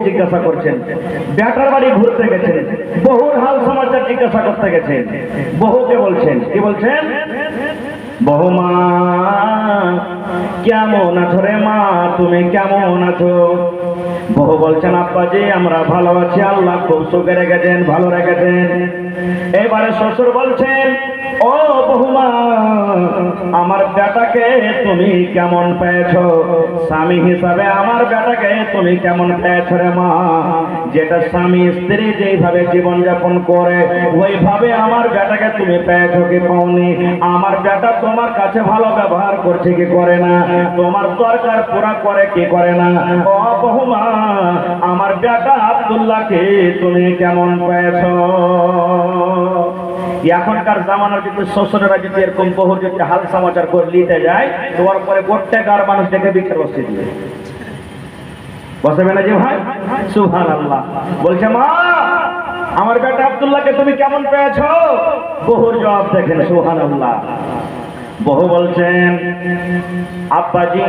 জিজ্ঞাসা করছেন, বেটার বাড়ি ঘুরতে গেছেন, বহুর হাল সমাচার জিজ্ঞাসা করতে গেছেন। বহুকে বলছেন, কি বলছেন? বহু মা কেমন আছো রে মা, তুমি কেমন আছো? বহু বলছেন, আব্বাজি আমরা ভালো আছি, আল্লাহ খুব সুখে রেখেছেন, ভালো রেখেছেন। এবারে শ্বশুর বলছেন, ও বহুমা আমার বেটাকে তুমি কেমন পেয়েছো? স্বামী হিসাবে আমার বেটাকে তুমি কেমন পেয়েছো রে মা? যেটা স্বামী স্ত্রী যেইভাবে জীবনযাপন করে ওইভাবে আমার বেটাকে তুমি পেয়েছো কি পাওনি? আমার বেটা তোমার কাছে ভালো ব্যবহার করছে কি করে না? তোমার দরকার পুরা করে কি করে না? ও বহুমা আমার বেটা আব্দুল্লাহকে তুমি কেমন পেয়েছো? এখনকার জামানার যদি শ্বশুরেরা যদি এরকম বহুর যদি হাল সমাচার করে নিতে যায়, তোমার পরে প্রত্যেকবার মানুষ দেখে বিখে বসে দিবে, বসবে না যে ভাই? সুবহানাল্লাহ। বলছে, মা আমার বেটা আব্দুল্লাহকে তুমি কেমন পেয়েছো? বহুর জবাব দেখেন, সুবহানাল্লাহ। বহু বলছেন, আব্বাজি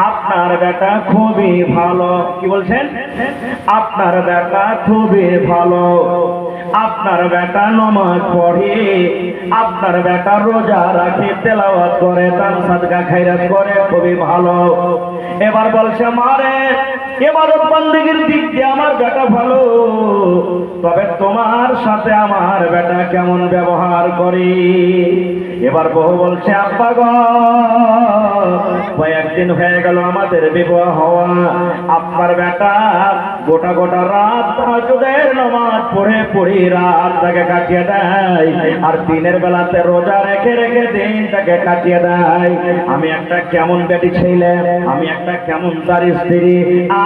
আপনার বেটা খুবই ভালো। কি বলছেন? আপনার বেটা খুবই ভালো, আপনার বেটা নামাজ পড়ে, আপনার বেটা রোজা রাখে, তেলাওয়াত করে, দান সাদকা খায়রাত করে, খুবই ভালো। এবার বলছে, মারে ইবাদত বন্দেগীর দিক দিয়ে আমার বেটা ভালো, তবে তোমার সাথে আমার বেটা কেমন ব্যবহার করে? এবার বহু বলছে, আব্বা গো কয়েকদিন হয়ে গেল আমাদের বিবাহ হওয়া, আপনার বেটা গোটা গোটা রাত তাহাজ্জুদের নামাজ পড়ে পড়ে রাতটাকে কাটিয়ে দেয়, আর দিনের বেলাতে রোজা রেখে রেখে দিনটাকে কাটিয়ে দেয়। আমি একটা কেমন বেটি ছেলে, আমি একটা কেমন তার স্ত্রী,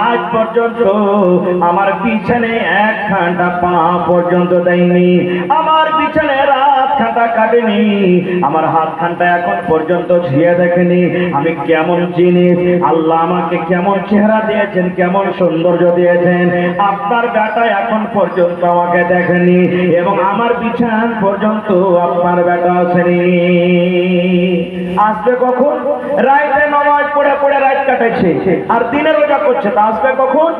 আজ পর্যন্ত আমার পিছনে এক ঘন্টা পা পর্যন্ত দেয়নি, আমার পিছনে রাত খাটা কাটেনি, আমার হাত খানটা এখন পর্যন্ত ছিঁড়ে দেখেনি। আমি কেমন জিনিস, আল্লাহ আমাকে কেমন চেহারা দিয়েছেন, কেমন সৌন্দর্য দিয়েছেন, আপনার বেটা এখন পর্যন্ত আমাকে দেখেনি, এবং আমার বিছান পর্যন্ত আপনার বেটা আসেনি। আসবে কখন? রাতে নামাজ পড়ে পড়ে রাত কাটাইছে, আর দিনে রোজা করছে, তা আসবে কখন?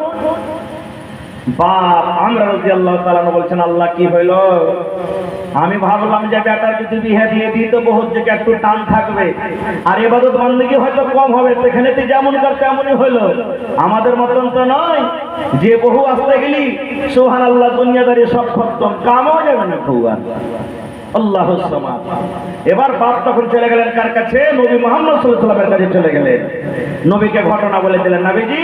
বাপ আমরা রাদিয়াল্লাহু তাআলা বলছেন, আল্লাহ কি হইল? আমি ভাবলাম যে বেটার যদি বিয়ে দিয়ে দিই তো বহুত জায়গা একটু টান থাকবে, আর ইবাদত বন্দেগী হয়তো কম হবে, সেখানে তো যেমন কার তেমনই হইলো। আমাদের মতন তো নয় যে বহু আসতে গেলি সুবহানাল্লাহ দুনিয়াদারি সব খতম, কামও যাবে না খুব। আল্লাহুস সামাদ। এবার বাপ তখন চলে গেলেন কার কাছে? নবী মুহাম্মদ সাল্লাল্লাহু আলাইহি ওয়াসাল্লামের কাছে চলে গেলেন। নবীকে ঘটনা বলে দিলেন, নবীজি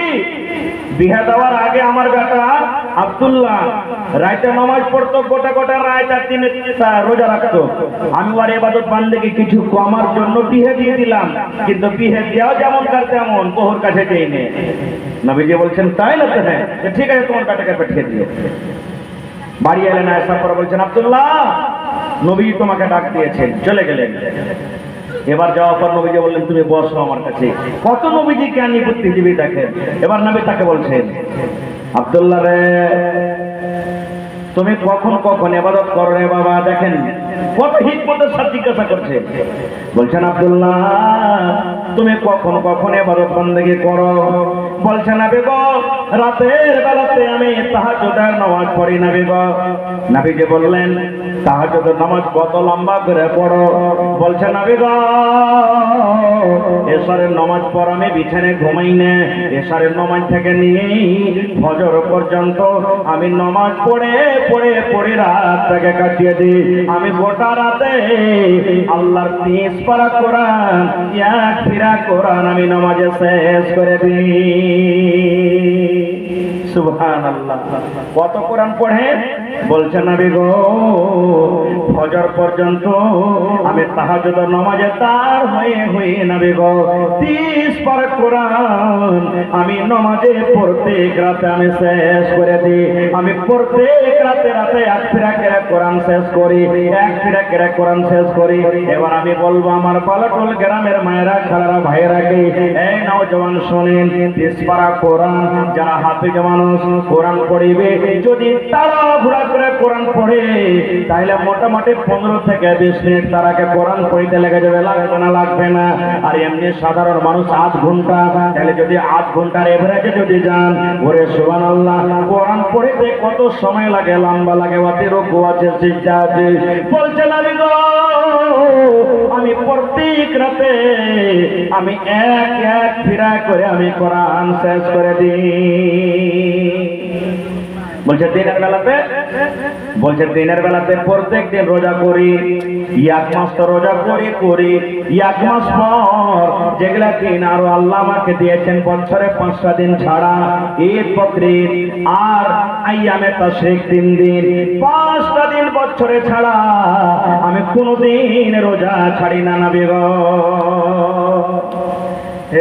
বিয়ে দেওয়ার আগে আমার বেটা আব্দুল্লাহ রাতে নামাজ পড়তো, গোটা গোটা রাত, আর দিনে রোজা রাখতো। আমি ওর ইবাদত বন্দেগী কিছু কমার জন্য বিয়ে দিয়ে দিলাম, কিন্তু বিয়ে দেওয়া যেমন কার তেমন, বহুর কাছে দেইনি। নবীজি বলছেন, তাই না? হ্যাঁ, ঠিক আছে, তোমার বেটাকে পাঠিয়ে দিও। বাড়ি এলেন, আসার পর বলছেন, আব্দুল্লাহ নবী তোমাকে ডাক দিয়েছেন। চলে গেলেন। এবার যাওয়ার পর নবীজি বললেন, তুমি বসো আমার কাছে। কত নবীজি জ্ঞানী বুদ্ধিজীবী দেখেন। এবার নবী তাকে বলছেন, আব্দুল্লাহ রে তুমি কখন কখন ইবাদত করো রে বাবা? দেখেন কত হিকমতের সাথে জিজ্ঞাসা করছে। বলছেন, আব্দুল্লাহ তুমি কখন কখন ইবাদত বন্দেগী করো? বলছেন, নবী গো রাতের বেলাতে আমি তাহাজ্জুদের নামাজ পড়ি নবী গো। নবীজি বললেন, তাহাজ্জুদের নামাজ কত লম্বা করে পড়ো? বলছেন, নবী গো এশারের নামাজ পড় আমি বিছানায় ঘুমাই না, এশারের নামাজ থেকে নিয়ে ফজর পর্যন্ত আমি নামাজ পড়ে পড়ে পড়ে রাতটাকে কাটিয়ে দিই। আমি গোটা রাতে আল্লাহর 30 পারা কোরআন, এক ফিরা কোরআন আমি নামাজে শেষ করে দিই। সুবহানাল্লাহ। কত কোরআন পড়ে? বলছেন, নবী গো ফজর পর্যন্ত আমি তাহাজ্জুদের নামাজে তার হয়ে হয়ে নবী গো 30 পারা কোরআন আমি নামাজে প্রত্যেক রাতে আমি শেষ করে দিই। আমি প্রত্যেক রাতে রাতে এক ফিরা করে কোরআন শেষ করি, এক ফিরা করে কোরআন শেষ করি। এবার আমি বলবো আমার পালাটুল গ্রামের মায়েরা, খালারা, ভাইয়েরা, কি এই নওজওয়ান শুনেন, 30 পারা কোরআন যারা হাফেজ মানুষ মানুষ কোরআন পড়িবে, যদি তাড়াহুড়া করে কোরআন পড়ে তাহলে মোটামুটি 15 থেকে 20 মিনিট তারাকে কোরআন পড়িতে লেগে যাবে, লাগবে না? লাগবে না। আর এমনি সাধারণ মানুষ 8 ঘন্টা, তাহলে যদি 8 ঘন্টার এভারেজে যদি যান, ওরে সুবহানাল্লাহ, কোরআন পড়িতে কত সময় লাগে? লম্বা লাগে। ওতে রুকু আছে, সিজদা আছে। বলছে নবী গো, আমি প্রত্যেক রাতে আমি এক এক ফিরা করে আমি কোরআন শেষ করে দিই। বলছে দিনের বেলাতে, বলছে দিনের বেলাতে প্রত্যেক দিন রোজা করি, 1 মাস তো রোজা করি 1 মাস পর যেগুলা দিন আরো আল্লাহ আমাকে দিয়েছেন বছরে 5টা দিন ছাড়া, ঈদ বকরিদ আর আইয়ামে তাশরিক 3 দিন, 5টা দিন বছরে ছাড়া আমি কোনদিন রোজা ছাড়ি না নবী গো।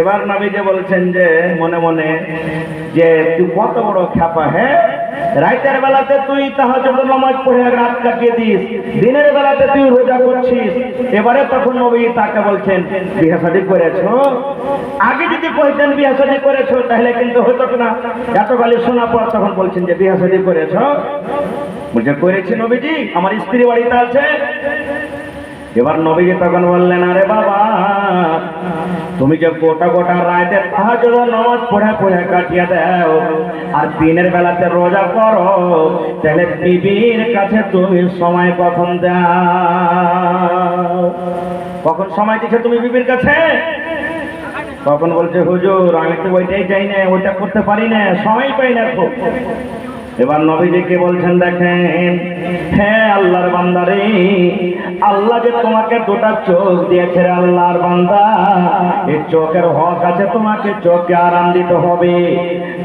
এবার নবী যে বলছেন যে মনে মনে যে তুই কত বড় খ্যাপা, হ্যাঁ, রাতের বেলাতে তুই তাহাজ্জুদ নামাজ পড়ে রাত কাটিয়ে দিস, দিনের বেলাতে তুই রোজা করছিস। এবারে তখন নবী তাকে বলছেন, বিয়ে শাদী করেছো? আগে যদি কইতেন বিয়ে শাদী করেছো তাহলে কিন্তু হতো না। এত গালি শোনা পর তখন বলছেন যে বিয়ে শাদী করেছো? বলছে করেছি নবীজি, আমার স্ত্রী বাড়িতে আছে। এবার নবীজি তখন বললেন, আরে বাবা, তুমি যে গোটা গোটা রাতে তাহাজ্জুদ নামাজ পড়ে কাটিয়ে দাও আর দিনের বেলাতে রোজা করো, তাহলে বিবির কাছে তুমি সময় কখন দাও? কখন সময় দিচ্ছ তুমি বিবির কাছে? তখন বলছে, হুজুর আমি তো ওইটাই চাই না, ওইটা করতে পারি না, সময় পাই না খুব। এবার নবীজিকে বলছেন, দেখেন, হ্যাঁ আল্লাহর বান্দারে, আল্লাহ যে তোমাকে 2টা চোখ দিয়েছে রে আল্লাহর বান্দা, এই চোখের হক আছে, তোমাকে চোখে আরাম দিতে হবে।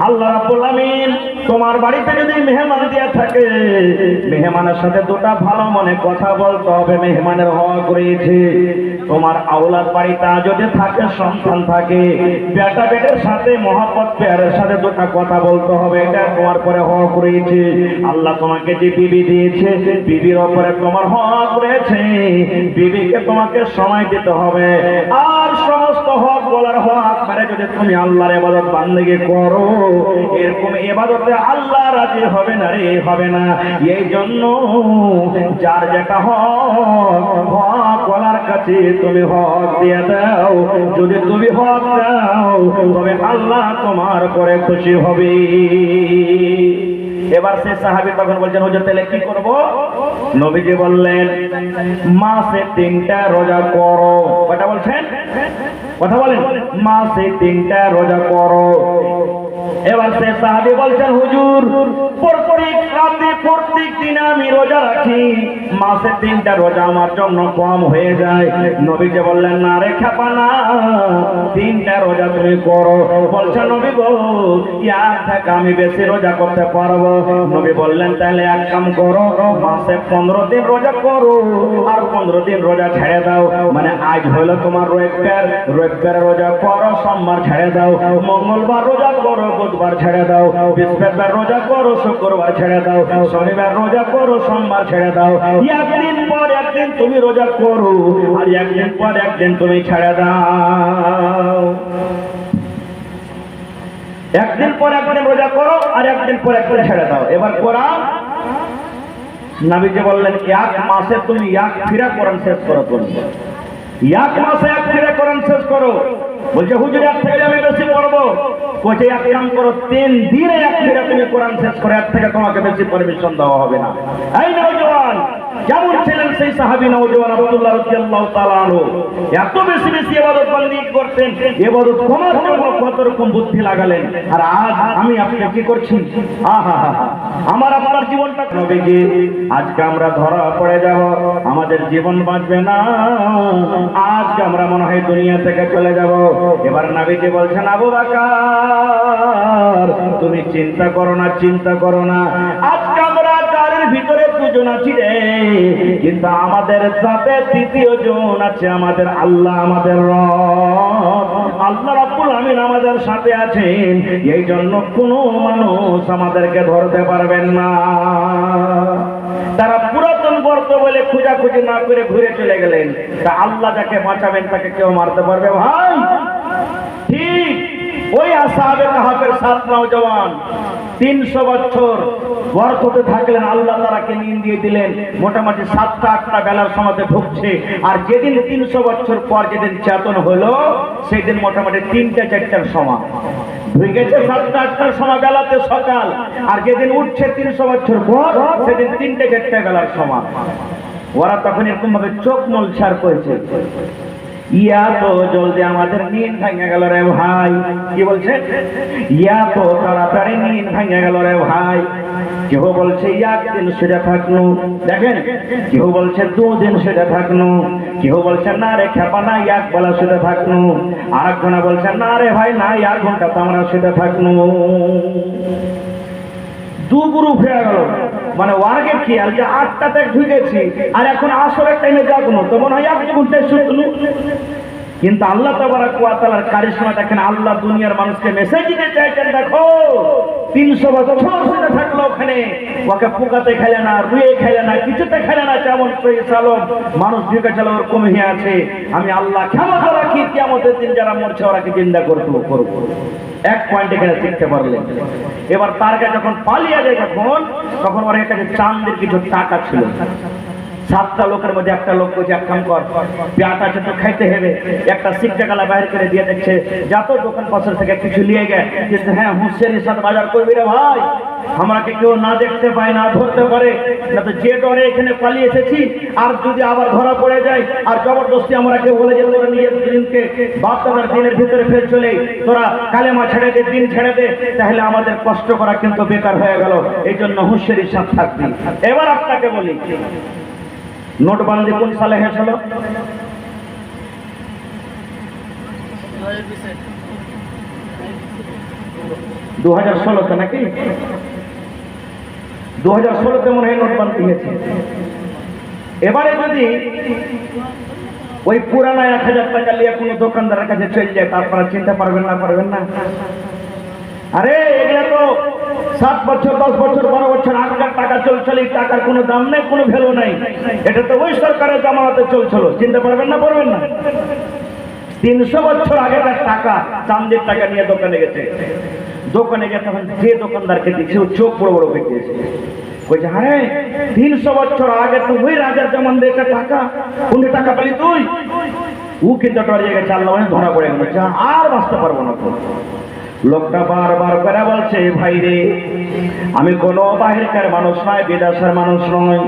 আল্লাহ রাব্বুল আমিন তোমার বাড়িতে যদি মেহমান দিয়ে থাকে, মেহমানের সাথে 2টা ভালো মনে কথা বলতে হবে, মেহমানের হক রয়েছে। তোমার আওলাদ বাড়িতে যদি থাকে, সন্তান থাকে, বেটা বেটের সাথে মহব্বত প্যারের সাথে 2টা কথা বলতে হবে, এটা তোমার পরে হক রয়েছে। আল্লাহ তোমাকে যে বিবি দিয়েছে, বিবির উপরে তোমার হক রয়েছে, বিবিকে তোমাকে সময় দিতে হবে। আর সমস্ত হক বলার হক মানে যদি তুমি আল্লাহর ইবাদত বান্দেগি করো, এরকম ইবাদতে আল্লাহ রাজি হবে না রে, হবে না। এই জন্য যার যেটা হক, হক বলার কাছে তুমি হক দিয়ে দাও। যদি তুমি হক দাও তবে আল্লাহ তোমার করে খুশি হবে। এবার সে সাহাবী তখন বলছেন, হুজুর তাহলে কি করব? নবীজি বললেন, মাসে 3টা রোজা করো। কথা বলছেন, কথা বলেন, মাসে 3টা রোজা করো। এবার সে সাহাবী বলছেন, হুজুর প্রত্যেক রাতে প্রত্যেক দিন আমি রোজা রাখি, মাসে 3টা রোজা আমার জন্য কম হয়ে যায়। নবীজি বললেন, না রে খ্যাপা না, 3টা রোজা তুমি করো। বলছে নবী গো, ইয়ার থেকে আমি বেশি রোজা করতে পারবো। নবী বললেন, তাহলে এক কাম করো, মাসে 15 দিন রোজা করো আর 15 দিন রোজা ছেড়ে দাও। মানে আজ হলো তোমার রবিবার, রবিবার রোজা করো, সোমবার ছেড়ে দাও, মঙ্গলবার রোজা করো, বুধবার ছেড়ে দাও, বৃহস্পতিবার রোজা করো, শুক্রবার ছেড়ে দাও, শনিবার রোজা করো, সোমবার ছেড়ে দাও। একদিন পর একদিন তুমি রোজা করো আর একদিন পর একদিন তুমি ছেড়ে দাও। একদিন পর একদিন রোজা করো আর একদিন পর একদিন ছেড়ে দাও। এবার কোরআন নবীজি বললেন, 1 মাসে তুমি 1 ফিরা কোরআন শেষ করো। তুমি 1 মাসে 1 ফিরা কোরআন শেষ করো। বলছে হুজুর এর থেকে আমি বেশি পড়বো। বলছে এক কাম করো, 3 দিনে 1 ফিরা তুমি কোরআন শেষ করে, এর থেকে তোমাকে বেশি পারমিশন দেওয়া হবে না। এই নওজোয়ান যেমন ছিলেন সেই সাহাবী নওজোয়ান আব্দুল্লাহ রাদিয়াল্লাহু তাআলা আনহু, এত বেশি বেশি ইবাদত বন্দেগী করতেন, ইবাদত করার জন্য কত রকম বুদ্ধি লাগালেন। আর আজ আমি আপনি কি করছি? আহা, আমার আপনার জীবনটা নবীজি, আজকে আমরা ধরা পড়ে যাব, আমাদের জীবন বাঁচবে না, আজকে আমরা মনে হয় দুনিয়া থেকে চলে যাব। এবার নবীজি বলছেন, আবু বকর তুমি চিন্তা করো না, চিন্তা করো না, আজকে আমরা গাড়ির ভিতরে 2 জন আছি রে, কিন্তু আমাদের সাথে 3য় জন আছে, আমাদের আল্লাহ, আমাদের রব আল্লাহ রাব্বুল আমিন আমাদের সাথে আছেন। এই জন্য কোনো মানুষ আমাদেরকে ধরতে পারবেন না। তারা পুরাতন গর্ত বলে খোঁজাখুঁজি না করে ঘুরে চলে গেলেন। তা আল্লাহ যাকে বাঁচাবেন তাকে কেউ মারতে পারবে ভাই? ঠিক ওই আসহাবে কাহাফের 7 নওজওয়ান 300 বছর বরকতে থাকলেন, আল্লাহ তাআলাকে নিয়ে দিয়ে দিলেন মোটামুটি 7টা 8টা বেলার সময়তে ঢুকছে। আর যেদিন 300 বছর পর যেদিন চেতন হলো সেদিন মোটামুটি 3টা 4টার সময় হয়ে গেছে। 7টা 8টার সময় বেলাতে সকাল, আর যেদিন উঠছে 300 বছর পর সেদিন 3টে 4টে বেলার সময়। ওরা তখন এরকম ভাবে চোখ মলছার করেছে, ইয়া তো জলদি আমাদের নিন ভেঙে গেল রে ভাই। কি বলছে? ইয়া তো তাড়াতাড়ি নিন ভেঙে গেল রে ভাই। কেউ বলছে 1 দিন সেটা থাকলো, দেখেন, কেউ বলছে 2 দিন সেটা থাকলো, কেউ বলছে না রে খেপা না 1 বেলা সেটা থাকলো, আর একজনা বলছে না রে ভাই না 1 ঘন্টা তো আমরা সেটা থাকলো। 2 গ্রুপ হয়ে গেল। মানে ওয়ার্গে কি আর যে 8টাতে ঢুকেছি আর এখন আসরের টাইমে যাবো তো মনে হয় 1 ঘন্টায় শুধু। কিন্তু আল্লাহ তাবারক ওয়া তাআলার কারিশমা দেখেন, আল্লাহ দুনিয়ার মানুষকে মেসেজ দিতে চাইছেন, দেখো 300 বছর সেটা থাকলো ওখানে, ওকে পোকাতে খেলে না, রুয়ে খেলে না, কিছুতে খেলে না, যেমন সহি সালম মানুষ ঢুকে চলো ওর কমে আছে। আমি আল্লাহ ক্ষমতা রাখি কিয়ামতের দিন যারা মরছে ওরাকে জিন্দা করবো। এক পয়েন্ট এখানে শিখতে পারলেন। এবার তার কাছে যখন পালিয়ে যায় তখন ওর কাছে চাঁদের কিছু টাকা ছিল। 7টা লোকের মধ্যে একটা লোক বলছে এক কাম কর, পেঁয়াজ আছে তো খাইতে হবে, একটা সিকটা গালা বাইরে করে দিয়ে দেখছে যত দোকান পাশের থেকে কিছু নিয়ে গে, কিন্তু হ্যাঁ হুঁশিয়ারির সাথে বাজার করবি রে ভাই, আমাকে কেউ না দেখতে পায় না ধরতে পারে না, তো যে ডরে এখানে পালিয়ে এসেছি আর যদি আবার ধরা পড়ে যায় আর জবরদস্তি আমরা কেউ বলে যে তোরা নিজের দিনকে বাপ দাদার দিনের ভিতরে ফের চলে তোরা কালেমা ছেড়ে দে, দিন ছেড়ে দে, তাহলে আমাদের কষ্ট করা কিন্তু বেকার হয়ে গেল। এই জন্য হুঁশিয়ারির সাথে থাকবি। এবার আপনাকে বলি, নোটবন্দি কোন সালে হয়েছিল? 2016-তে নাকি? 2016-তে মনে হয় নোটবন্দি হয়েছে। এবারে যদি ওই পুরানা 1000 টাকা নিয়ে কোনো দোকানদারের কাছে চলে যায়, তারপরে চিনতে পারবেন না? আরে এগুলো তো 7 বছর 10 বছর 12 বছর আগের টাকা চলছিল, এই টাকার কোনো দাম নেই, কোনো ভ্যালু নাই। এটা তো ওই সরকারের জামানাতে চলছিল, চিনতে পারবেন না? 300 বছর আগেকার টাকা, চাঁদের টাকা নিয়ে দোকানে গেছে। দোকানে গিয়ে তখন যে দোকানদারকে দেখছে ও চোখ বড় বড় পেয়েছে, বলছে আরে 300 বছর আগে তো ওই রাজার জামানার একটা টাকা, কোন টাকা পেলি তুই? ও কিন্তু ডরিয়ে গেছে, আল্লাহ ধরা পড়ে গেল, আর বাঁচতে পারবো না। তো লোকটা বারবার করে বলছে, ভাই রে আমি কোনো বাহিরকার মানুষ নয়, বিদেশের মানুষ নয়,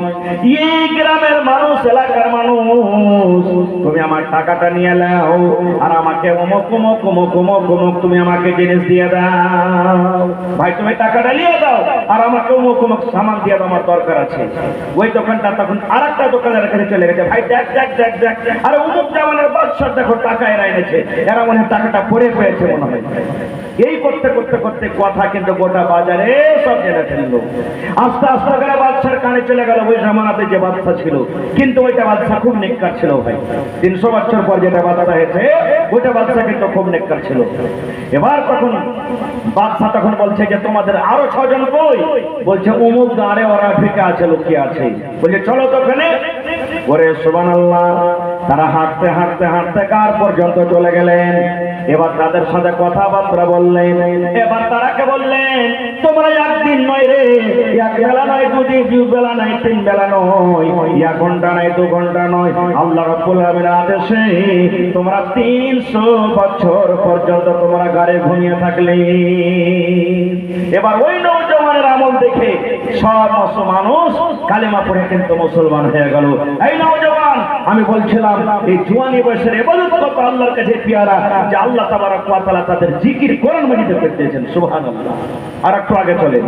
এই গ্রামের মানুষ, এলাকার মানুষ, তুমি আমার টাকাটা নিয়ে নাও আর আমাকে অমুক অমুক অমুক অমুক অমুক তুমি আমাকে জিনিস দিয়ে দাও। ভাই তুমি টাকাটা নিয়ে দাও আর আমাকে অমুক অমুক সামান দিয়ে দাও, আমার দরকার আছে। ওই দোকানটা তখন আর একটা দোকানের কাছে চলে গেছে, ভাই দেখ দেখ দেখ দেখ, আরে অমুক জামানের বাদশাহ দেখো টাকা এরা এনেছে, এরা মনে হয় টাকাটা পড়ে পেয়েছে মনে হয়। এই করতে করতে করতে কথা কিন্তু গোটা বাজারে সব জেনে ফেললো। আস্তে আস্তে করে বাদশার কানে চলে গেল ওই জামানাতে যে বাদশা ছিল, কিন্তু ওইটা বাদশা খুব নেককার ছিল ভাই। 300 বছর পর যেটা বাদশা হয়েছে ওইটা বাদশা কিন্তু খুব নেককার ছিল। এবার তখন বাদশা তখন বলছে যে তোমাদের আরো 6 জন কই? বলছে অমুক গাড়ে ওরা ঢেকে আছে, লুকিয়ে আছে। বলছে চলো তো ওখানে। ওরে সুবহানাল্লাহ, তারা হাঁটতে হাঁটতে হাঁটতে কার পর্যন্ত চলে গেলেন। এবার তাদের সাথে কথাবার্তা বললেন। এবার তারাকে বললেন তোমরা একদিন নয় রে, 1 বেলা নয়, 2 বেলা নয়, 3 বেলা নয়, 1 ঘন্টা নয়, 2 ঘন্টা নয়, আল্লাহ রাব্বুল আলামিনের আদেশে তোমরা 300 বছর পর্যন্ত তোমরা গাড়ি ঘুমিয়ে থাকলে। এবার ওই নওজওয়ানের আমল দেখে সব মানুষ কালেমা পড়ে কিন্তু মুসলমান হয়ে গেল। এই নওজওয়ান, আমি বলছিলাম এই জওয়ানি বয়সের ইবাদত কত আল্লাহর কাছে পিয়ারা, যে আল্লাহ তাবারক ওয়া তাআলা তাদের জিকির কোরআন মাজিদে করতেছেন। সুবহানাল্লাহ। আর একটু আগে চলেন,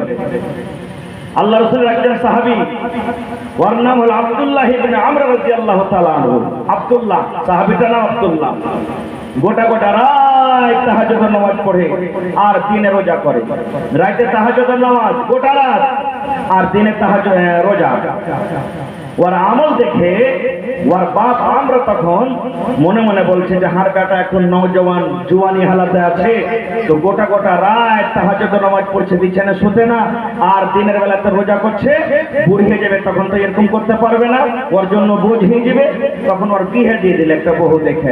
আল্লাহ রাসূলের একজন সাহাবী, ওর নাম হলো আব্দুল্লাহ ইবনে আমর রাদিয়াল্লাহু তাআলা আনহু। আব্দুল্লাহ, সাহাবীটার নাম আব্দুল্লাহ। গোটা গোটা রাত তাহাজ্জুদের নামাজ পড়ে আর দিনে রোজা করে। রাতে তাহাজ্জুদের নামাজ গোটা রাত আর দিনে তাহাজ্জুদ রোজা। ওর আমল দেখে ওর বাপ আমরা তখন মনে মনে বলছে যে হার কাটা এখন নওজওয়ান জুয়ানি হালাতে আছে, তো গোটা গোটা রাত তাহাজ্জুদ নামাজ পড়ছে, বিছানায় শুতে না, আর দিনের বেলাতে রোজা করছে, বুড়ি হয়ে যাবে তখন তো এরকম করতে পারবে না, ওর জন্য বোঝ হয়ে যাবে, তখন ওর বিয়ে দিয়ে দিলে একটা বহু দেখে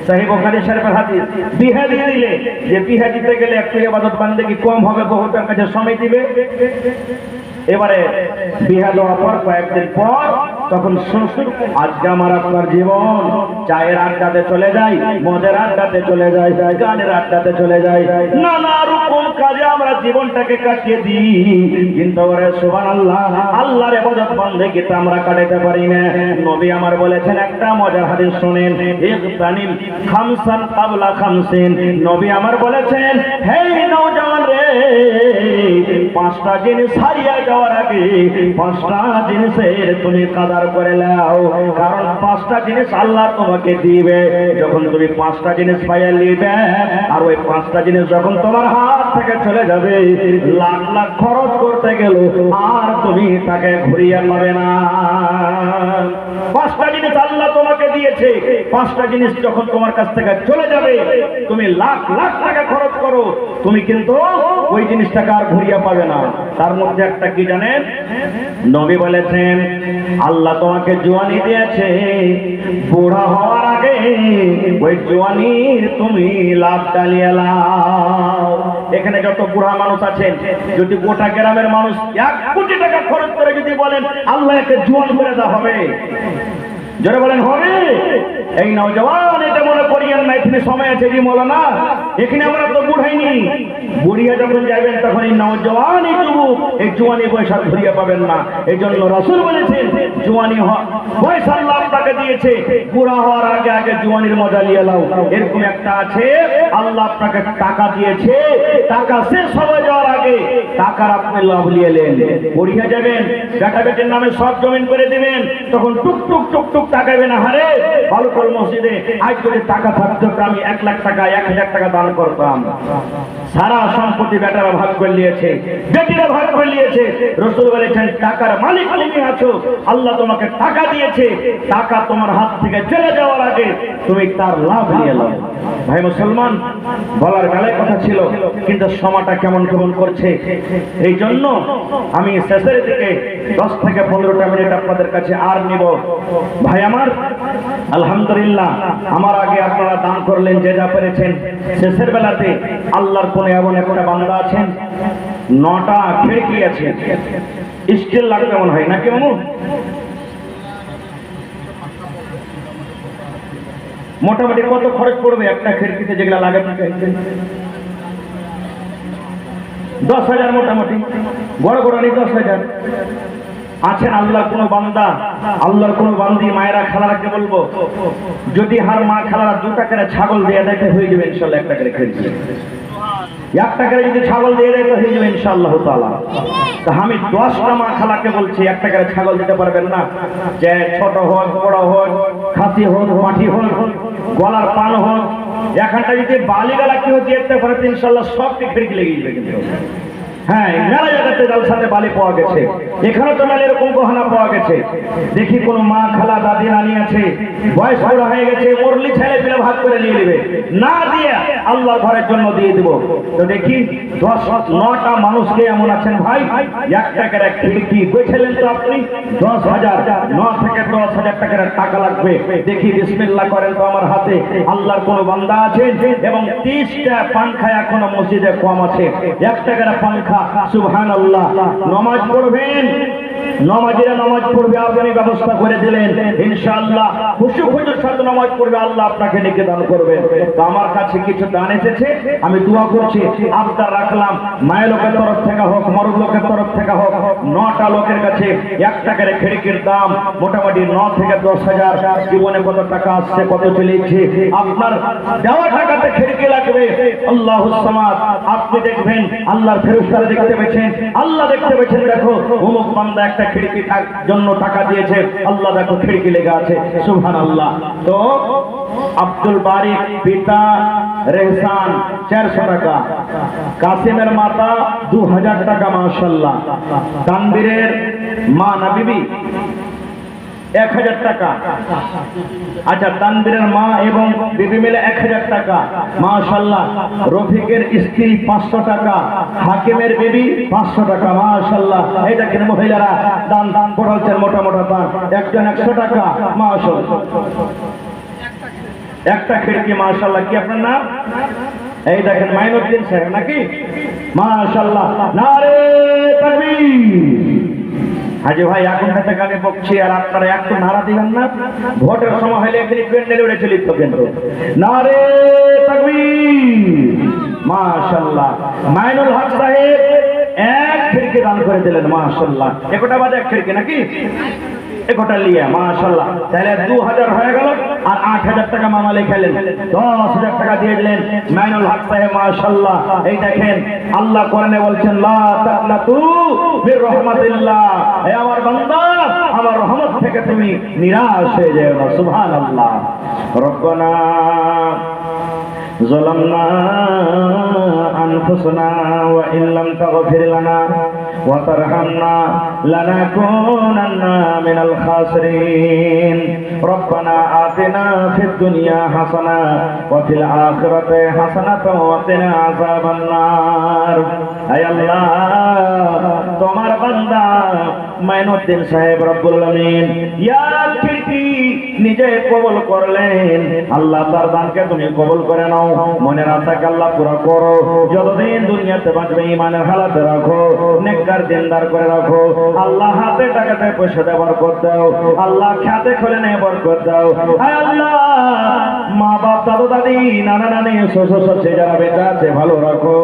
সহিহ বুখারী শরীফের হাদিস, বিয়ে দিয়ে দিলে যে বিয়ে দিতে গেলে একটু ইবাদত বান্দেগি কম হবে, বহুটার কাছে সময় দিবে। এবারে বিয়ে দেওয়ার পর কয়েকদিন পর তখন শ্বশুর আজকে আমার আপনার জীবন চায়ের আড্ডাতে চলে যায়, মদের আড্ডাতে চলে যায়, গানের আড্ডাতে চলে যায়, নানা রকম কাজে আমরা জীবনটাকে কাটিয়ে দিই, কিন্তু ওরে সুবহানাল্লাহ আল্লাহর ইবাদত বান্দেগি তো আমরা কাটাতে পারি না। নবী আমার বলেছেন একটা মজার হাদিস শুনেন, ইকতানিম খামসান ক্বাবলা খামসিন, নবী আমার বলেছেন হে নওজওয়ান রে, পাঁচটা জিনিস হারিয়ে যাওয়ার আগে পাঁচটা জিনিসের তুমি কাদার করে নাও, কারণ পাঁচটা জিনিস আল্লাহ তোমাকে দিবে। যখন তুমি পাঁচটা জিনিস পাইয়া নিবে, আর ওই পাঁচটা জিনিস যখন তোমার হাত থেকে চলে যাবে, লাখ লাখ খরচ করতে গেল আর তুমি তাকে ঘুরিয়ে পাবে না। পাঁচটা জিনিস আল্লাহ তোমাকে দিয়েছে, পাঁচটা জিনিস যখন তোমার কাছ থেকে চলে যাবে, তুমি লাখ লাখ টাকা খরচ করো, তুমি কিন্তু ওই জিনিসটাকে আর ঘুরিয়ে পাবে না। তার মধ্যে একটা কি জানেন, নবী বলেছেন আল্লাহ তোমাকে জওয়ানি দিয়েছে, বুড়া হওয়ার আগে ওই জওয়ানির তুমি লাভ ডালিয়ে লাও। এখানে যত বুড়া মানুষ আছেন, যদি গোটা গ্রামের মানুষ 1 কোটি টাকা খরচ করে যদি বলেন আল্লাহ একে জওয়ান করে দেওয়া হবে, যারা বলেন হবে, এই নওজওয়ান এটা মনে করিয়েন না এখানে সময় আছে জি মৌলানা, এখানে আমরা তো বুড়াইনি, বুড়িয়া যখন যাবেন তখন এই নওজওয়ান এই যুবক এই জওয়ানি বয়স আর ঘুরিয়ে পাবেন না। এই জন্য রাসূল বলেছেন জওয়ানি বয়স আল্লাহ আপনাকে দিয়েছে, বুড়া হওয়ার আগে আগে জওয়ানির মজা নিয়ে নাও। এরকম একটা আছে আল্লাহ আপনাকে টাকা দিয়েছে, টাকা শেষ হয়ে যাওয়ার আগে টাকার আপনি লাভ নিয়ে নেন, বুড়িয়া যাবেন বেটা বেটির নামে সব জমিন করে দিবেন, তখন টুক টুক টুক টুক তাকাবে না, হারে বালুকল মসজিদে আজ যদি টাকা থাকতো আমি 1 লাখ টাকা 1000 টাকা দান করতাম। সারা সম্পত্তি বেটারা ভাগ করে নিয়েছে, বেটিরা ভাগ করে নিয়েছে। রাসূল বলেছেন টাকার মালিক তুমি আছো, আল্লাহ তোমাকে টাকা দিয়েছে, টাকা তোমার হাত থেকে চলে যাওয়ার আগে তুমি তার লাভ নিয়ে নাও। ভাই মুসলমান, বলার বেলায় কথা ছিল, কিন্তু সময়টা কেমন কেমন করছে, এই জন্য আমি শেষের দিকে 10 থেকে 15টা মিনিট আপনাদের কাছে আর নিব। ভাই আমার, আলহামদুলিল্লাহ আমার আগে আপনারা দান করলেন যে যা পেরেছেন। শেষের বেলাতে আল্লাহর কোন এমন একটা বান্দা আছেন, 9টা খিড়কি আছে, স্টিল লাগবে মনে হয় নাকি মামু? মোটামুটি কত খরচ পড়বে একটা খিড়কিতে যেগুলা লাগে? 10,000 মোটামুটি, বড় বড় 10,000 আছেন। আল্লাহর কোন বান্দা, আল্লাহর কোন বান্দি মায়েরা খালারাকে বলবো, যদি হার মা খালারা 2 টাকার ছাগল দিয়ে দেয় হয়ে যাবে ইনশাআল্লাহ 1 টাকার খিড়কি। 1 টাকার যদি ছাগল দিয়ে দেয় তো হয়ে যাবে ইনশাআল্লাহ তাআলা। তা আমি 10টা মা খালাকে বলছি 1 টাকার ছাগল দিতে পারবেন না? যে ছোট হোক বড় হোক, খাসি হোক মাটি হোক, গলার পান হোক, এখানটা যদি বালি গালা কেউ দিতে পারে ইনশাআল্লাহ সবটি খিড়কি লেগে যাবে। কিন্তু হ্যাঁ, মেলা জায়গাতে জালসাতে বালি পাওয়া গেছে, এখানে তো মেলা এরকম গহনা পাওয়া গেছে। দেখি কোন মা খালা দাদি নানি আছে, বয়স বুড়া হয়ে গেছে, মুরলি ছেলে পেলে ভাগ করে নিয়ে নেবে, না দিয়ে আল্লাহর ঘরের জন্য দিয়ে দিব। তো দেখি 9টা মানুষকে এমন আছেন ভাই 1 টাকার এক খিড়কি গেছিলেন তো আপনি 10,000, 9 থেকে 10,000 টাকার টাকা লাগবে। দেখি বিসমিল্লাহ করেন তো আমার হাতে। আল্লাহর কোন বান্দা আছেন এবং 30টা পাংখা এখনো মসজিদে কম আছে, 1 টাকার পাংখা, সুবহানাল্লাহ। নামাজ পড়বেন, নামাজিরা নামাজ পড়বে, আপনি ব্যবস্থা করে দিলেন ইনশাআল্লাহ, খুশু খুশুর সাথে নামাজ পড়বে, আল্লাহ আপনাকে নেকি দান করবে। তো আমার কাছে কিছু দান এসেছে, আমি দোয়া করছি, আবদার রাখলাম, মায়ের লোকের তরফ থেকে হোক, মরদ লোকের তরফ থেকে হোক, 9টা লোকের কাছে 1 টাকার খিড়কির দাম মোটামুটি 9 থেকে 10,000। জীবনে কত টাকা আসছে, কত চলেছে, আপনার দেওয়া টাকাতে খিড়কি লাগবে। আল্লাহুস সামাদ, আপনি দেখবেন আল্লাহর ফেরেশতারা দেখতে পেয়েছেন, আল্লাহ দেখতে পেয়েছেন, দেখো অমুক বান্দা একটা খিড়কি জন্য টাকা দিয়েছে, আল্লাহ দেখো খিড়কি লেগে আছে, সুবহানাল্লাহ। তো আব্দুল বারিক পিতা রেহসান 400 টাকা, কাসিমের মাতা 2000 টাকা, মাশাআল্লাহ। তানবীরের মা না বিবি 1000 টাকা। আচ্ছা, তানবীরের মা এবং বিবি মিলে 1000 টাকা। মাশাআল্লাহ। রফিকের স্ত্রী 500 টাকা, হাকিমের বিবি 500 টাকা। মাশাআল্লাহ। এই দেখেন মহিলারা দান পড়াচ্ছেন, মোটা মোটা দান, একজন 100 টাকা। মাশাআল্লাহ। একটা খিড়কি। মাশাআল্লাহ। কি আপনার নাম? এই দেখেন মাইনুদ্দিন সাহেব নাকি? মাশাআল্লাহ। নারে তাকবীর। হাজি ভাই এখন থেকে আমি বকছি, আর আপনারা একটু নারা দিবেন না? ভোটের সময় হলে এখানে প্যান্ডেল উড়ে চলি তো কিন্তু। নারে তাকবীর। মাশাআল্লাহ। মাইনুল হক সাহেব এক খিড়কি দান করে দিলেন। মাশাআল্লাহ। একটা বাজে এক খিড়কি নাকি? একটা লিয়া। মাশাআল্লাহ। তাহলে 2000 হয়ে গেল, আর 8000 টাকা মামা লেখালেন, 10000 টাকা দিয়ে দিলেন মাইনুল হক সাহেব। মাশাআল্লাহ। এই দেখেন আল্লাহ কোরআনে বলছেন, লা তাকনাতু মির রাহমাতিল্লাহ, হে আমার বান্দা, আমার রহমত থেকে তুমি নিরাশ হয়ে যেও না। সুবহানাল্লাহ। রব্বানা ظلمنا أنفسنا وإن لم تغفر لنا وترحمنا لنكونن من الخاسرين ربنا آتنا في الدنيا حسنة وفي الآخرة حسنة وقنا عذاب النار। أي الله তোমার বান্দা মাইনুদ্দিন সাহেব রব্বুল আমিন ইয়া খিড়কি নিজে কবুল করলেন। আল্লাহ তার দানকে তুমি কবুল করে নাও, মনের আশাকে আল্লাহ পুরো করো, যতদিন দুনিয়াতে বাঁচবে ঈমানের হালাতে রাখো, নেককার দিনদার করে রাখো। আল্লাহ হাতে টাকাতে পয়সাতে বরকত দাও, আল্লাহ খাতে খুলে নে বরকত দাও। আয় আল্লাহ মা বাপ দাদু দাদি নানা নানি শ্বশুর শাশুড়ি যারা বেঁচে আছে ভালো রাখো,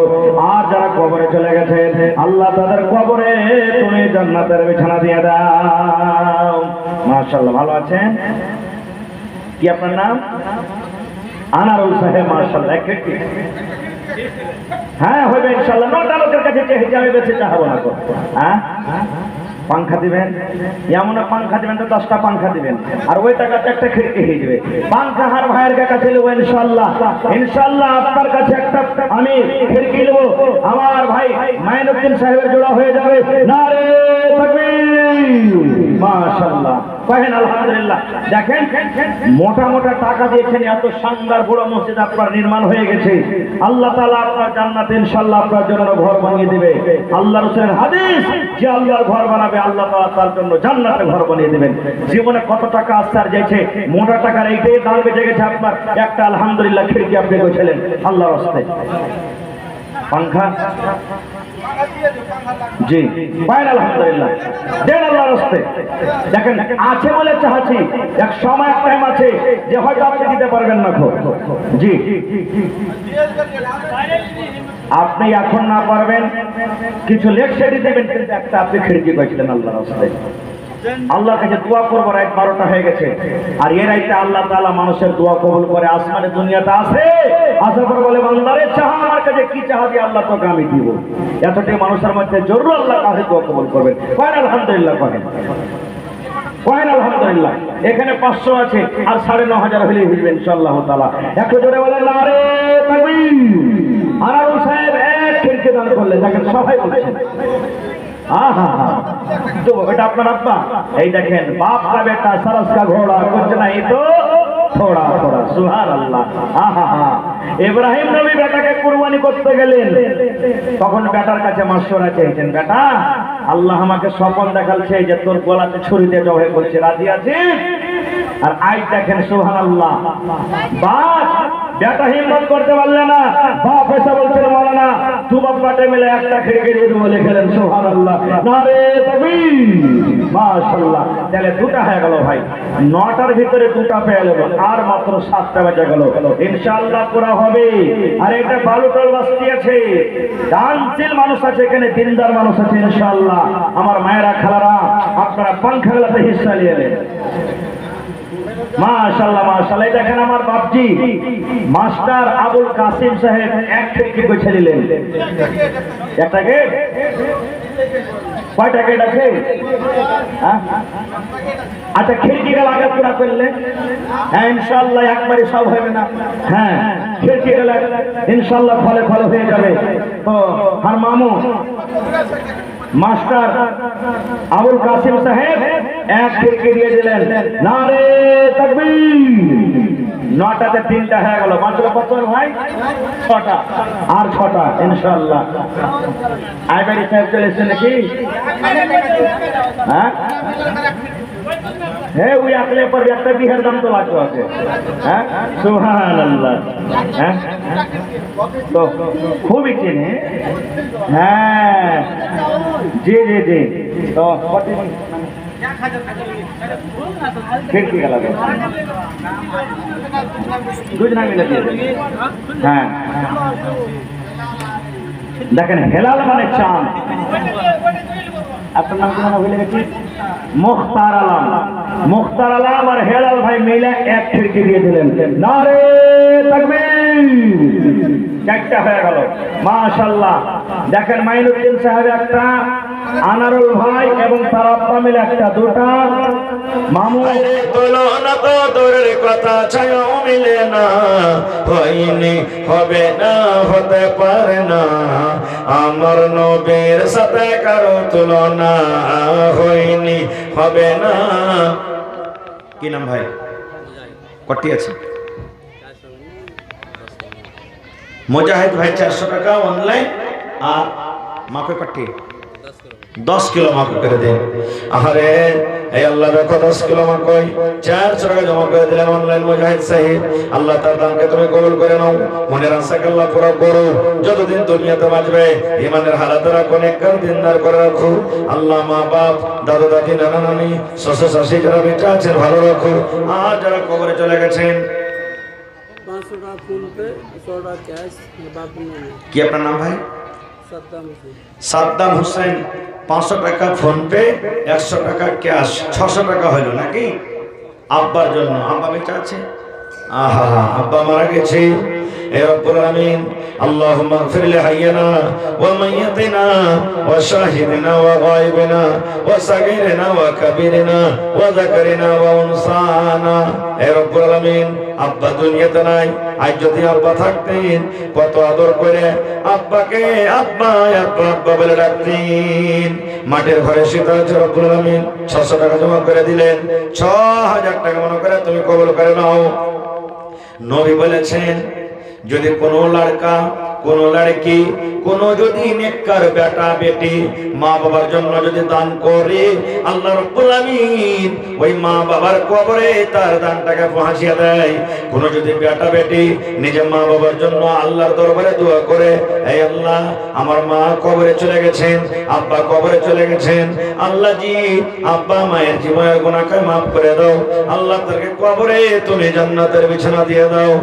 আর যারা কবরে চলে গেছে আল্লাহ তাদের কবরে তুমি জান্নাতের বিছানা দিয়ে দাও। মাশাআল্লাহ। ভালো আছেন? কি আপনার নাম? আনারুল সাহেব। মাশাআল্লাহ। হ্যাঁ হবে ইনশাআল্লাহ। 9টা লোকের কাছে হিসাবে বেঁচে চাহাবো না। হ্যাঁ পাংখা দিবেন, এমন পাংখা দিবেন তো 10টা পাংখা দিবেন, আর ওই টাকাতে একটা খিড়কি হয়ে যাবে। পাংখা হার ভাইয়ের কাছে নেবো ইনশাআল্লাহ। ইনশাআল্লাহ আপনার কাছে একটা আমি খিড়কি নেবো, আমার ভাই মাইনুদ্দিন সাহেবের জোড়া হয়ে যাবে। নারে তাকবীর। মাশাআল্লাহ। কহেন আলহামদুলিল্লাহ। দেখেন মোটা মোটা টাকা দিয়েছেন, এত শানদার বড় মসজিদ আপনার নির্মাণ হয়ে গেছে। আল্লাহ তাআলা আপনার জান্নাতে ইনশাআল্লাহ আপনার জন্য ঘর বানিয়ে দিবে। আল্লাহ রাসূলের হাদিস, যে আল্লাহর ঘর বানাবে আল্লাহ তাআলা তার জন্য জান্নাতে ঘর বানিয়ে দিবেন। জীবনে কত টাকা আসার যাইছে, মোটা টাকার এইটাই দাম বেঁচে গেছে আপনার। একটা আলহামদুলিল্লাহ খিড়কি আপনি কইছিলেন আল্লাহর রাস্তায়। পাংখা জি পাইন আলহামদুলিল্লাহ। দেন আল্লাহর রাস্তায়। দেখেন আছে বলে চাচ্ছি, এক সময় টাইম আছে যে হয়তো আপনি দিতে পারবেন না। জি আপনি এখন না পারবেন, কিছু লেট সেটি দেবেন, কিন্তু একটা আপনি খিড়কি পাইছিলেন আল্লাহর রাস্তায়। আল্লাহর কাছে দোয়া করবো, রাত 12টা হয়ে গেছে, আর এর রাইতে আল্লাহ তাআলা মানুষের দোয়া কবুল করে। আসমানে দুনিয়াতে আছে, আসার পর বলে বান্দারে চাহা আমার কাছে, কি চাহাবি আল্লাহ তোকে আমি দিব। এতটাই মানুষের মধ্যে জরুর আল্লাহ কাছে দোয়া কবুল করবেন। কয়েন আলহামদুলিল্লাহ। কয়েন আলহামদুলিল্লাহ। এখানে 500 আছে, আর 9,500 হলে হইবে ইনশাআল্লাহ তাআলা। একটু জোরে বলেন নারে তাকবীর। আনারুল সাহেব এক খিড়কি দান করলে, দেখেন সবাই বলছেন এটা আপনার আব্বা। এই দেখেন বাপ কা বেটা सरस का घोड़ा कुछ नहीं तो थोड़ा थोड़ा। সুবহানাল্লাহ। ইব্রাহিম নবী বেটাকে কুরবানি করতে গেলেন, তখন বেটার কাছে মাশওয়ারা চাইছেন, বেটা আল্লাহ আমাকে স্বপ্ন দেখালছে যে তোর গলাতে ছুরি দিয়ে জবাই করছে, রাজি আছিস? আর আজ দেখেন সুবহানাল্লাহ, বাপ বেটা হিম্মত করতে পারলে না, বাপ এসে বলছেন মাওলানা দু বাপে মিলে একটা খিড়কি দিয়ে দেবো, লিখলেন সুবহানাল্লাহ। নারে তাকবীর। মাশাআল্লাহ। তাহলে 2টা হয়ে গেল ভাই, 9টার ভিতরে 2টা পেয়ে গেল, আর মাত্র 7টা বেজে গেল। ইনশাআল্লাহ পুরা হবে। আর এটা বালুটল বস্তি আছে, দানশীল মানুষ আছে এখানে, দিনদার মানুষ আছে ইনশাআল্লাহ। আমার মায়েরা খালারা আপনারা পাংখাগুলোতে হিস্সা নিয়ে নেন। মাশাআল্লাহ মাশাআল্লাহ। দেখেন আমার বাপজি মাস্টার আবুল কাসিম সাহেব এক খিড়কি কইছে নিলেন। একটা গেট, কয়টা গেট আছে? আচ্ছা খিড়কি গুলো আগে পুরা করলে হ্যাঁ ইনশাআল্লাহ একবারে সব হবে না। হ্যাঁ খিড়কি গুলো ইনশাআল্লাহ ফলে ফলে হয়ে যাবে। তো আর মামু মাস্টার আবুল কাসিম সাহেব এক ফিরকি দিয়ে দিলেন, নারে তাকবীর। 9টাতে 3টা হয়ে গেল, মাত্র কত ভাই? 6টা, আর 6টা ইনশাআল্লাহ। আইবারি সাহেব চলে এসেছে নাকি? হ্যাঁ হ্যাঁ, ওই আকলে পর একটা বিহার দাম তো লাগতো আছে। হ্যাঁ সুবহানাল্লাহ। হ্যাঁ তো খুবই চিনে। হ্যাঁ জি জি জি। তো खिड़की का लगे दूजना मिले दिए। हाँ देखें हेलाल माने चांद। আপনার নাম কি নাম বলে গেছি? মুখতার আলম। মুখতার আলম আর হেলাল ভাই মিলে এক খিড়কি দিয়ে দিলেন, নারে তাকবীর। 4টা হয়ে গেল মাশাআল্লাহ। দেখেন মাইনুদ্দিন সাহেব একটা, আনারুল ভাই এবং তার আব্বা মিলে একটা, 2টা। মামু তুলনা তো দূরের কথা, ছায়াও মিলে না, হয়নি হবে না, হতে পারে না, আমার নবীর সাথে কারো তুলনা, হয়নি হবে না। কি নাম ভাই? কটি আছে? মুজাহিদ ভাই 400 টাকা অনলাইন, আর মাপে কটি 10 কিলো মাফ করে দেন। আরে এই আল্লাহ দেখো 10 কিলো মাফ কই 400 টাকা জমা করে দিলেন অনলাইন মুজাহিদ সাহেব। আল্লাহ তার দানকে তুমি কবুল করে নাও, মনের আশাকে আল্লাহ পুরো করো। যতদিন দুনিয়াতে বাঁচবে ইমানের হালাত রাখো, নেককার দিনদার করে রাখো। আল্লাহ মা বাপ, দাদু দাদি, নানা নানি, শ্বশুর শাশুড়ি যারা বেঁচে আছেন ভালো রাখো। আর যারা কবরে চলে গেছেন 500 টাকা ফোন পে, 100 টাকা ক্যাশ। কি আপনার নাম ভাই? সাদ্দাম হোসেন। 500 টাকা ফোন পে, 100 টাকা ক্যাশ, 600 টাকা হলো নাকি? আব্বার জন্য। আব্বা বেঁচে আছে? আহা, আব্বা মারা গেছে। এ রব্বুল আলামিন আল্লাহুম্মা ইগফির লি হাইয়িনা ওয়া মাইয়িতিনা ওয়া শাহিদিনা ওয়া গায়বিনা ওয়া সাগীরিনা ওয়া কাবীরিনা ওয়া যাকারিনা ওয়া উনসানা। এ রব্বুল আলামিন আব্বা দুনিয়াতে নাই, আজ যদি আব্বা থাকতেন কত আদর করে আব্বাকে আব্বা আব্বা আব্বা বলে ডাকতেন। মাটির ঘরে শীতল আছে, রব্বুল আলামিন 600 টাকা জমা করে দিলেন। 6000 টাকা মনে করে তুমি কবুল করে নাও। নবী বলেছেন যদি কোনো লড়কা, কোনো লড়কি, কোনো যদি নেককার বেটা বেটি মা বাবার জন্য যদি দান করে, আল্লাহ রাব্বুল আমিন ওই মা বাবার কবরে তার দানটাকে পৌঁছিয়ে দেয়। কোনো যদি বেটা বেটি নিজের মা বাবার জন্য আল্লাহর দরবারে দোয়া করে, এই আল্লাহ আমার মা কবরে চলে গেছেন, আব্বা কবরে চলে গেছেন, আল্লাহ জি আব্বা মায়ের জীবনের গুনাহকে মাফ করে দাও, আল্লাহ তাদেরকে কবরে তুমি জান্নাতের বিছানা দিয়ে দাও।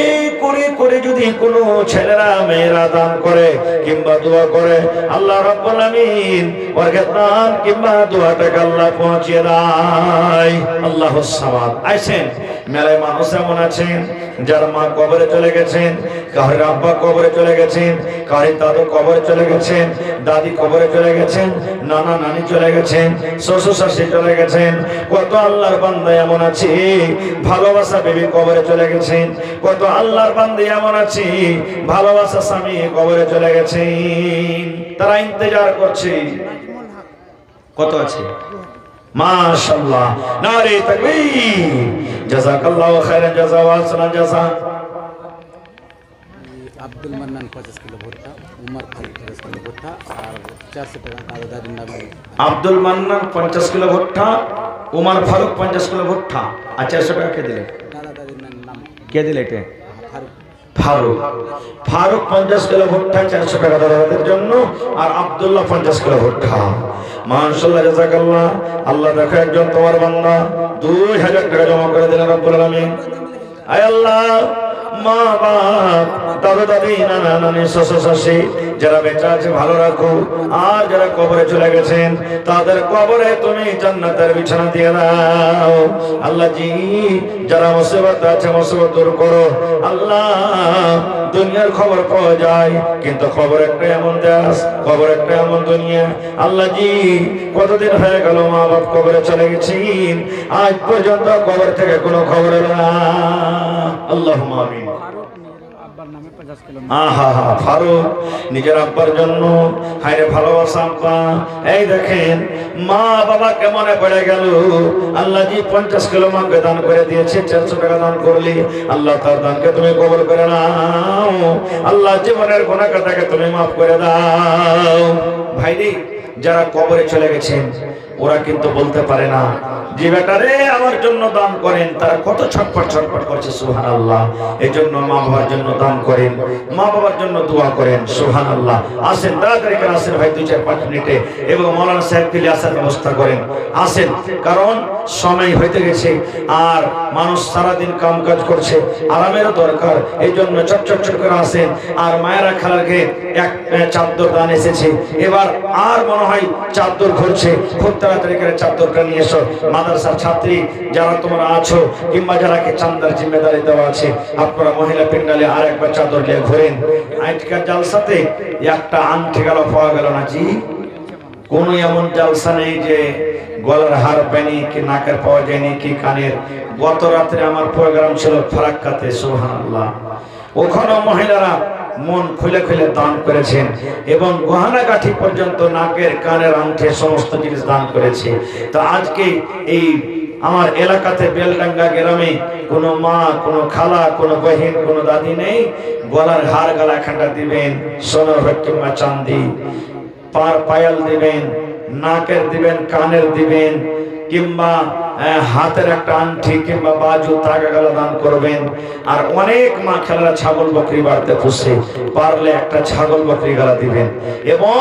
এই করে করে যদি কোনো ছেলেরা মেয়েরা দান করে কিংবা দোয়া করে, আল্লাহ রাব্বুল আমিন ওর দান কিংবা দোয়াটাকে আল্লাহ পৌঁছিয়ে দেয়। আল্লাহুস সামাদ। আইছেন মেলায় মানুষ এমন আছেন যার মা কবরে চলে গেছেন, কার আব্বা কবরে চলে গেছেন, কার দাদু কবরে চলে গেছেন, দাদি কবরে চলে গেছেন, নানা নানি চলে গেছেন, শ্বশুর শাশুড়ি চলে গেছেন। কত আল্লাহর বান্দা এমন আছে ভালোবাসা বেবি কবরে চলে গেছেন, কত আল্লাহর বান্দা এমন আছে ভালোবাসা স্বামী কবরে চলে গেছেন। তারা ইন্তজার করছে। কত আছে? মাশাআল্লাহ, নারে তাকবীর, জাযাকাল্লাহু খাইরান জাযা ওয়া আহসানাল জাযা। আব্দুল মান্নান 50 কিলো ভুট্টা, উমর খালিদ 50 কিলো ভুট্টা, আর 400 টাকা দাদা দাদির নামে। আব্দুল মান্নান 50 কিলো ভুট্টা, উমর ফারুক 50 কিলো ভুট্টা, আর 400 টাকা কে দিলে? দাদা দাদির নাম। কে দিলে এটা? ফারুক। ফারুক। ফারুক 50 কিলো ভুট্টা, 400 টাকা দাদাদের জন্য, আর আব্দুল্লাহ 50 কিলো ভুট্টা। মাশাআল্লাহ, জাযাকাল্লাহ। আল্লাহ দেখো একজন তোমার বান্দা 2000 টাকা জমা করে দিলেন রব্বুল আলামিন। আয় আল্লাহ, মা বাপ, দাদু দাদি, নানা নানি, শ্বশুর শাশুড়ি যারা বেঁচে আছে ভালো রাখো, আর যারা কবরে চলে গেছেন তাদের কবরে তুমি জান্নাতের বিছানা দিয়ে দাও। আল্লাহ জি যারা মুসিবত আছে মুসিবত দূর করো। আল্লাহ দুনিয়ার খবর পাওয়া যায় কিন্তু খবর একটা এমন দেশ, খবর একটা এমন দুনিয়া। আল্লাহ জি কতদিন হয়ে গেল মা বাপ কবরে চলে গেছেন, আজ পর্যন্ত কবর থেকে কোনো খবর এলো না। আল্লাহুম্মা আমিন। আব্বার নামে আহা হা ফারুক নিজের আব্বার জন্য হায়রে ভালোবাসা আব্বা। এই দেখেন মা বাবা কেমনে পড়ে গেল। আল্লাহ জি 50 কিলো মাকে দান করে দিয়েছে, 400 টাকা দান করলি, আল্লাহ তার দানকে তুমি কবুল করে নাও। আল্লাহ জীবনের গুনাহ কথাকে তুমি মাফ করে দাও। ভাইরে যারা কবরে চলে গেছেন ওরা কিন্তু বলতে পারে না যে বেটারে আমার জন্য দান করেন, তারা কত ছটফট ছটফট করছে সুবহানাল্লাহ। এই জন্য মা বাবার জন্য দান করেন, মা বাবার জন্য দোয়া করেন সুবহানাল্লাহ। আসেন তাড়াতাড়ি করে আসেন ভাই 2-4-5 মিনিটে, এবং মৌলানা সাহেবকে নিয়ে আসার ব্যবস্থা করেন। আসেন, কারণ সময় হইতে গেছে আর মানুষ সারাদিন কাম কাজ করছে, আরামেরও দরকার। এই জন্য চট চট চট করে আসেন। আর মায়েরা খালাকে এক চাদর দান এসেছে, এবার আর মনে হয় চাদর ঘুরছে, খুব তাড়াতাড়ি করে চাদরটা নিয়ে এসো। মাদ্রাসার ছাত্রী যারা তোমরা আছো কিংবা যারাকে চান্দার জিম্মেদারি দেওয়া আছে, আপনারা মহিলা প্যান্ডেলে আর একবার চাদর নিয়ে ঘোরেন। আজকের জালসাতে একটা আংটি গেল পাওয়া গেল না জি, কোন এমন জালসা নেই যে গলার হার পায়নি, কি নাকের পাওয়া যায়নি, কি কানের। গত রাত্রে আমার প্রোগ্রাম ছিল ফারাক্কাতে সুবহানাল্লাহ, ওখানে মহিলারা মন খুলে খুলে দান করেছেন এবং গহনা কাঠি পর্যন্ত, নাকের কানের আংটি সমস্ত জিনিস দান করেছে। তো আজকে এই আমার এলাকাতে বেলডাঙ্গা গ্রামে কোনো মা, কোনো খালা, কোনো বহিন, কোনো দাদি নেই, গলার হার গলা খাঁটা দিবেন, সোনার কিংবা চাঁদি, পায়াল দিবেন, নাকের দিবেন, কানের দিবেন, কিংবা হাতের একটা আংটি কিংবা বাজু তাগা গলা দান করবেন। আর অনেক মা খেলারা ছাগল বকরি বাড়তে খুশি, পারলে একটা ছাগল বকরি গলা দিবেন। এবং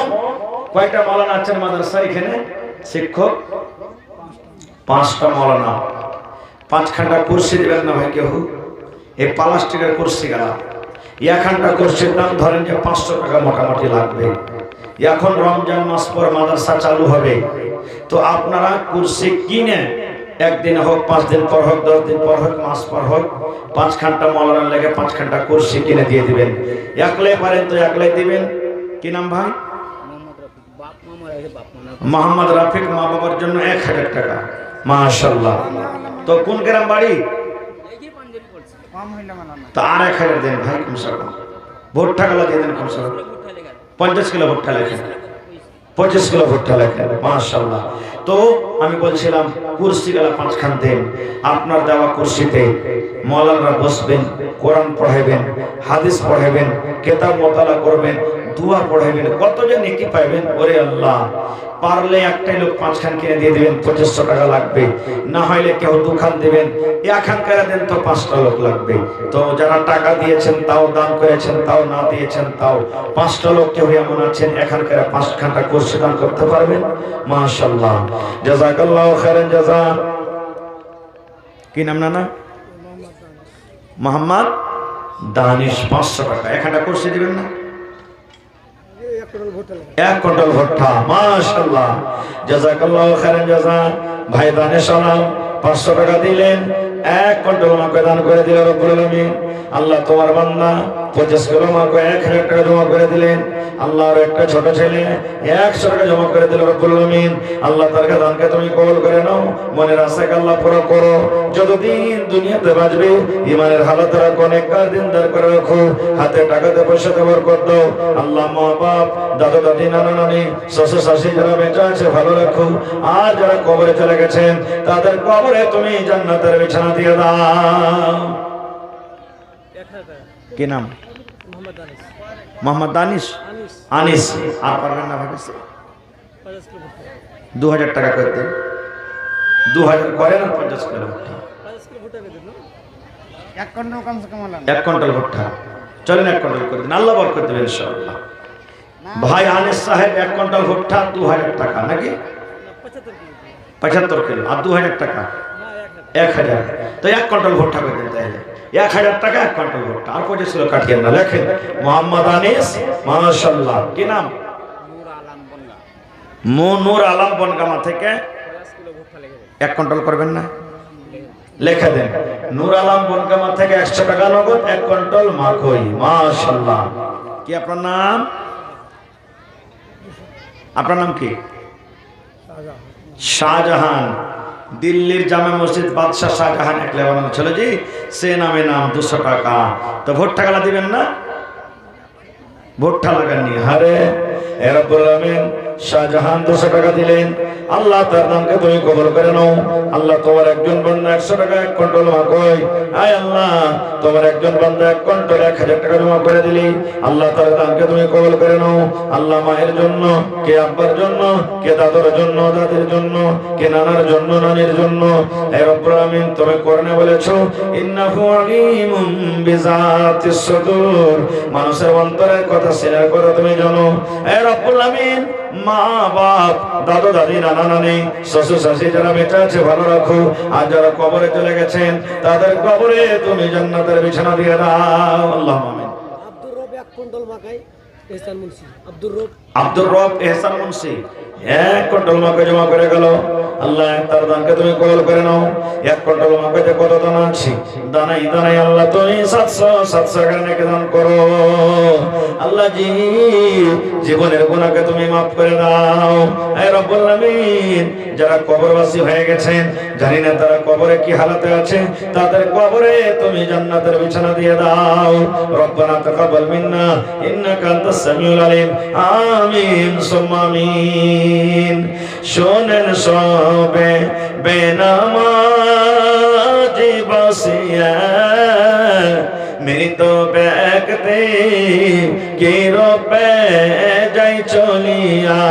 কয়টা মাওলানা আছেন মাদ্রাসা এখানে শিক্ষক? 5টা মাওলানা। 5খানটা কুরসি দিবেন না ভাই কেউ? এই প্লাস্টিকের কুরসি গেলা, এখানটা কুরসির দাম ধরেন যে 500 টাকা মোটামুটি লাগবে। এখন রমজান মাস পর মাদ্রাসা চালু হবে, তো আপনারা কুরসি কিনে একদিন হোক, 5 দিন পর হোক, 10 দিন পর হোক, মাস পর হোক, 5খানটা মাওলানার লেগে 5খানটা কুরসি কিনে দিয়ে দিবেন। একলাই পারেন তো একলাই দিবেন। কি নাম ভাই? মোহাম্মদ রাফিক। মা বাবার জন্য 1000 টাকা। মাশাআল্লাহ। তো কোন গ্রাম বাড়ি? তো আর 1000 দেন ভাই কমসে কম। ভুট্টা গলা দিয়ে দেন কমসে কম 50 কিলো ভুট্টা লেখেন, 25 কিলো ভুট্টা লেখেন। মাশাআল্লাহ। তো আমি বলছিলাম কুরসি গেলা 5খান দেন। আপনার দেওয়া কুরসিতে মাওলানারা বসবেন, কোরআন পড়াবেন, হাদিস পড়াবেন, কিতাব মোতালা করবেন, দোয়া পড়াবেন, কত যে নেকি পাবেন। ওরে আল্লাহ, পারলে একটাই লোক 5খান কিনে দিয়ে দিবেন, 2500 টাকা লাগবে। না হইলে কেউ 2খান দিবেন, 1খান করে দেন তো 5টা লোক লাগবে। তো যারা টাকা দিয়েছেন তাও, দান করেছেন তাও, না দিয়েছেন তাও, 5টা লোক কেউ এমন আছেন 1খান করে 5খানটা কুরসি দান করতে পারবেন। মাশাআল্লাহ, জাযাকাল্লাহু খাইরান জাযা। কি নাম নানা? মোহাম্মদ দানিশ। 500 টাকা 1খানটা কুরসি দিবেন না? 1 কুইন্টাল ভুট্টা। মাশাআল্লাহ, জাযাকাল্লাহু খাইরান জাযা। ভাই দানিশ সালাম 500 টাকা দিলেন, 1 কুইন্টাল মাকে দান করে দিলেন রব্বুল আলামিন। আল্লাহ তোমার বান্দা 25 কিলো মাকে 1000 টাকা জমা করে দিলেন। আল্লাহর একটা ছোট ছেলে 100 টাকা জমা করে দিল রব্বুল আলামিন। আল্লাহ তার দানকে তুমি কবুল করে নাও, মনের আশাকে আল্লাহ পুরো করো। যতদিন দুনিয়াতে বাঁচবে ইমানের হালত রাখো, নেককার দিনদার করে রাখো, হাতে টাকাতে পয়সাতে বরকত দাও। আল্লাহ মা বাপ, দাদা দাদি, নানা নানি, শ্বশুর শাশুড়ি যারা বেঁচে আছে ভালো রাখো। আর যারা কবরে চলে গেছেন তাদের কবরে তুমি জান্নাতের বিছানা দিয়ে দাও। কি নাম? মোহাম্মদ দানিশ। আনিস। আর পারবেন না ভাবছে 2000 টাকা করে দেন। 2000 করেন আর 50 কিলো ভুট্টা। 1 কুইন্টাল ভুট্টা চলেন, 1 কুইন্টাল করে দিন, আল্লাহ বরকত দেবেন ইনশাআল্লাহ। ভাই আনিস সাহেব 1 কুইন্টাল ভুট্টা 2000 টাকা নাকি? 75 কিলো আর 2000 টাকা 1000। তো 1 কুইন্টাল ভুট্টা করে দিন তাহলে। 1000 টাকা 1 কুইন্টাল ভুট্টা। আর 25 কিলো কাটিয়েন না, লেখেন মোহাম্মদ আনিস। মাশাআল্লাহ। কি নাম? নূর আলম বনগামা থেকে 1 কুইন্টাল করবেন না? লেখা দেন নূর আলম বনগামা থেকে 100 টাকা নগদ, 1 কুইন্টাল মাখই। মাশাআল্লাহ। কি আপনার নাম? আপনার নাম কি? শাহজাহান। দিল্লির জামে মসজিদ বাদশাহ শাহজাহান একলা বানানো ছিল জি, সে নামে নাম। 200 টাকা। তো ভোট টাকা দিবেন না? ভুট্টা লাগাননি। হারে এ রব্বুল আলামিন শাহজাহান 200 টাকা দিলেন। আল্লাহ তার নামকে তুমি কবুল করে নাও। আল্লাহ তোমার একজন বান্দা 100 টাকা 1 কুইন্টাল মাকই, আয় আল্লাহ তোমার একজন বান্দা 1 কুইন্টাল 1000 টাকা জমা করে দিলি। আল্লাহ তার নামকে তুমি কবুল করে নাও। আল্লাহ মায়ের জন্য, কে আব্বার জন্য, কে দাদুর জন্য, দাদির জন্য, কে নানার জন্য, নানির জন্য, হে রব্বুল আলামিন তুমি করনে বলেছো ইন্নাহু আলিমুম বিজাতিস সুদূর, মানুষের অন্তরের কথা শেয়ার করে তুমি জানো। হে রব্বুল আলামিন মা বাপ, দাদু দাদি, নানা নানি, শ্বশুর শাশুড়ি যারা বেঁচে আছে ভালো রাখো, আর যারা কবরে চলে গেছেন তাদের কবরে তুমি জান্নাতের বিছানা দিয়ে দাও। আল্লাহুম্মা আমিন। আব্দুর রব 1 কুইন্টাল মাকাই এহসান মুন্সি। আব্দুর রব এহসান মুন্সি 1 কুইন্টাল মাকে জমা করে গেল। আল্লাহ তার দানকে তুমি কবুল করে নাও। 1 কুইন্টাল মাকে কত দানা আছে, দানাই দানাই আল্লাহ তুমি 700 করে নেকি দান করো। আল্লাহ জি জীবনের গুনাহকে তুমি maaf করে দাও। হে রব্বুল আলামিন যারা কবরবাসী হয়ে গেছেন, জানি না তারা কবরে কি হালাতে আছে, তাদের কবরে তুমি জান্নাতের বিছানা দিয়ে দাও। রব্বানা তাকাব্বাল মিন্না ইন্নাকা আনতাস সামিউল আলিম। আমিন সুম্মা আমিন। শোনেন সবে বেনামাজি বাসিয়া মৃত ব্যক্তি কি রূপে যাই চলিয়া।